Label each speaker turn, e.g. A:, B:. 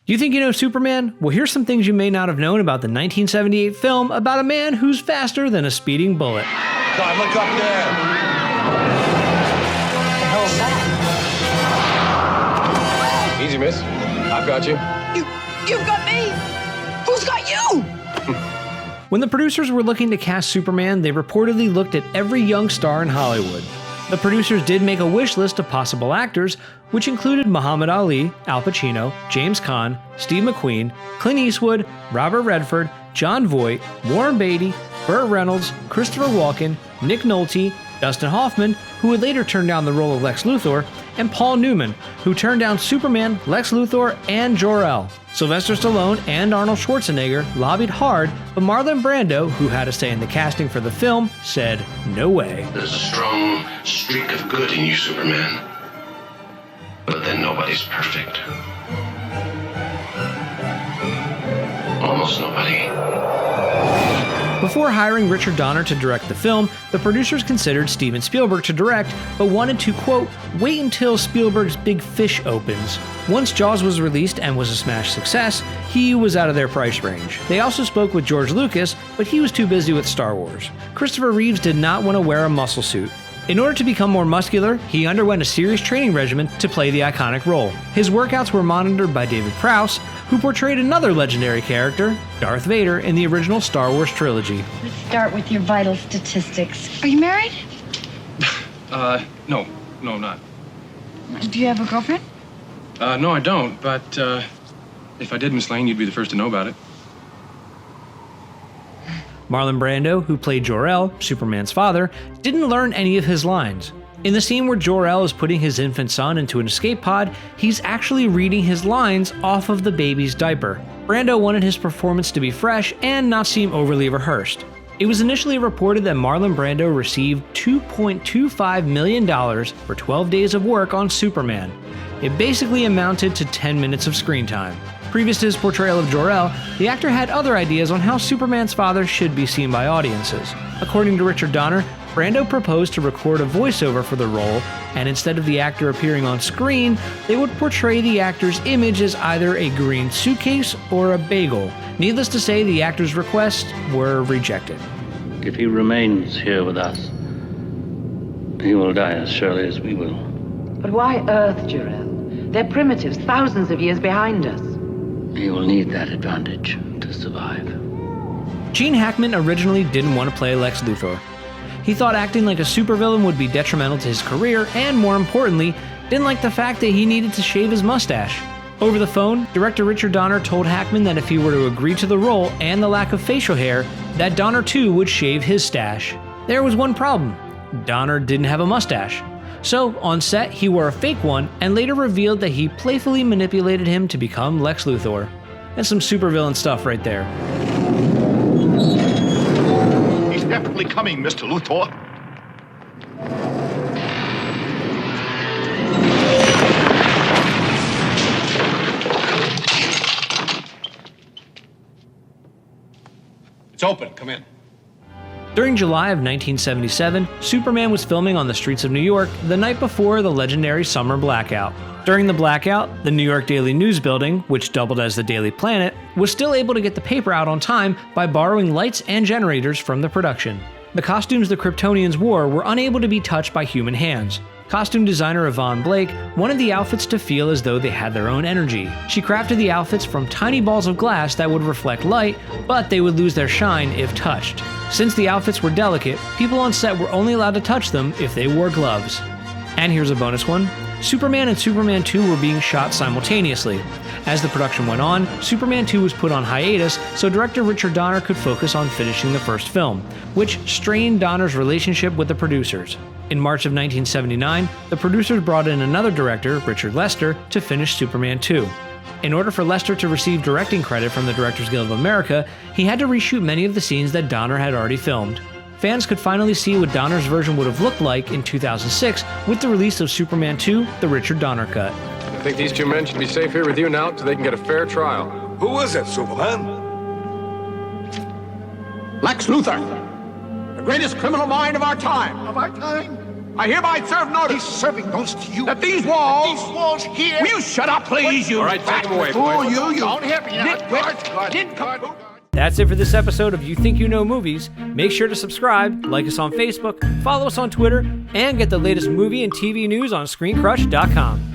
A: Do you think you know Superman? Well, here's some things you may not have known about the 1978 film about a man who's faster than a speeding bullet.
B: God, look up there!
C: What the hell is that?
B: Easy, miss. I've got you.
C: You've got me! Who's got you?
A: When the producers were looking to cast Superman, they reportedly looked at every young star in Hollywood. The producers did make a wish list of possible actors, which included Muhammad Ali, Al Pacino, James Caan, Steve McQueen, Clint Eastwood, Robert Redford, Jon Voight, Warren Beatty, Burt Reynolds, Christopher Walken, Nick Nolte, Dustin Hoffman, who would later turn down the role of Lex Luthor, and Paul Newman, who turned down Superman, Lex Luthor, and Jor-El. Sylvester Stallone and Arnold Schwarzenegger lobbied hard, but Marlon Brando, who had a say in the casting for the film, said, "No way."
D: There's a strong streak of good in you, Superman. But then nobody's perfect. Almost nobody.
A: Before hiring Richard Donner to direct the film, the producers considered Steven Spielberg to direct, but wanted to, quote, wait until Spielberg's Big Fish opens. Once Jaws was released and was a smash success, he was out of their price range. They also spoke with George Lucas, but he was too busy with Star Wars. Christopher Reeves did not want to wear a muscle suit. In order to become more muscular, he underwent a serious training regimen to play the iconic role. His workouts were monitored by David Prowse, who portrayed another legendary character, Darth Vader, in the original Star Wars trilogy.
E: Let's start with your vital statistics. Are you married?
B: No, I'm not.
E: Do you have a girlfriend?
B: No, I don't, but, if I did, Miss Lane, you'd be the first to know about it.
A: Marlon Brando, who played Jor-El, Superman's father, didn't learn any of his lines. In the scene where Jor-El is putting his infant son into an escape pod, he's actually reading his lines off of the baby's diaper. Brando wanted his performance to be fresh and not seem overly rehearsed. It was initially reported that Marlon Brando received $2.25 million for 12 days of work on Superman. It basically amounted to 10 minutes of screen time. Previous to his portrayal of Jor-El, the actor had other ideas on how Superman's father should be seen by audiences. According to Richard Donner, Brando proposed to record a voiceover for the role, and instead of the actor appearing on screen, they would portray the actor's image as either a green suitcase or a bagel. Needless to say, the actor's requests were rejected.
F: If he remains here with us, he will die as surely as we will.
G: But why Earth, Jor-El? They're primitives, thousands of years behind us.
F: He will need that advantage to survive.
A: Gene Hackman originally didn't want to play Lex Luthor. He thought acting like a supervillain would be detrimental to his career, and more importantly, didn't like the fact that he needed to shave his mustache. Over the phone, director Richard Donner told Hackman that if he were to agree to the role and the lack of facial hair, that Donner too would shave his stash. There was one problem: Donner didn't have a mustache. So, on set, he wore a fake one and later revealed that he playfully manipulated him to become Lex Luthor. That's some supervillain stuff right there.
H: He's definitely coming, Mr. Luthor.
B: It's open. Come in.
A: During July of 1977, Superman was filming on the streets of New York the night before the legendary summer blackout. During the blackout, the New York Daily News building, which doubled as the Daily Planet, was still able to get the paper out on time by borrowing lights and generators from the production. The costumes the Kryptonians wore were unable to be touched by human hands. Costume designer Yvonne Blake wanted the outfits to feel as though they had their own energy. She crafted the outfits from tiny balls of glass that would reflect light, but they would lose their shine if touched. Since the outfits were delicate, people on set were only allowed to touch them if they wore gloves. And here's a bonus one: Superman and Superman 2 were being shot simultaneously. As the production went on, Superman 2 was put on hiatus so director Richard Donner could focus on finishing the first film, which strained Donner's relationship with the producers. In March of 1979, the producers brought in another director, Richard Lester, to finish Superman 2. In order for Lester to receive directing credit from the Directors Guild of America, he had to reshoot many of the scenes that Donner had already filmed. Fans could finally see what Donner's version would have looked like in 2006 with the release of Superman 2, the Richard Donner cut.
B: I think these two men should be safe here with you now so they can get a fair trial.
H: Who is it, Superman?
I: Lex Luthor, the greatest criminal mind of our time.
H: Of our time? I hereby serve notice.
I: He's serving notice to you.
H: That these walls.
I: These walls here.
H: Will you shut up, please, you
B: All right, take 'em away,
H: fool,
B: boys.
H: you.
I: Don't hit me now.
H: Nitwit.
A: That's it for this episode of You Think You Know Movies. Make sure to subscribe, like us on Facebook, follow us on Twitter, and get the latest movie and TV news on ScreenCrush.com.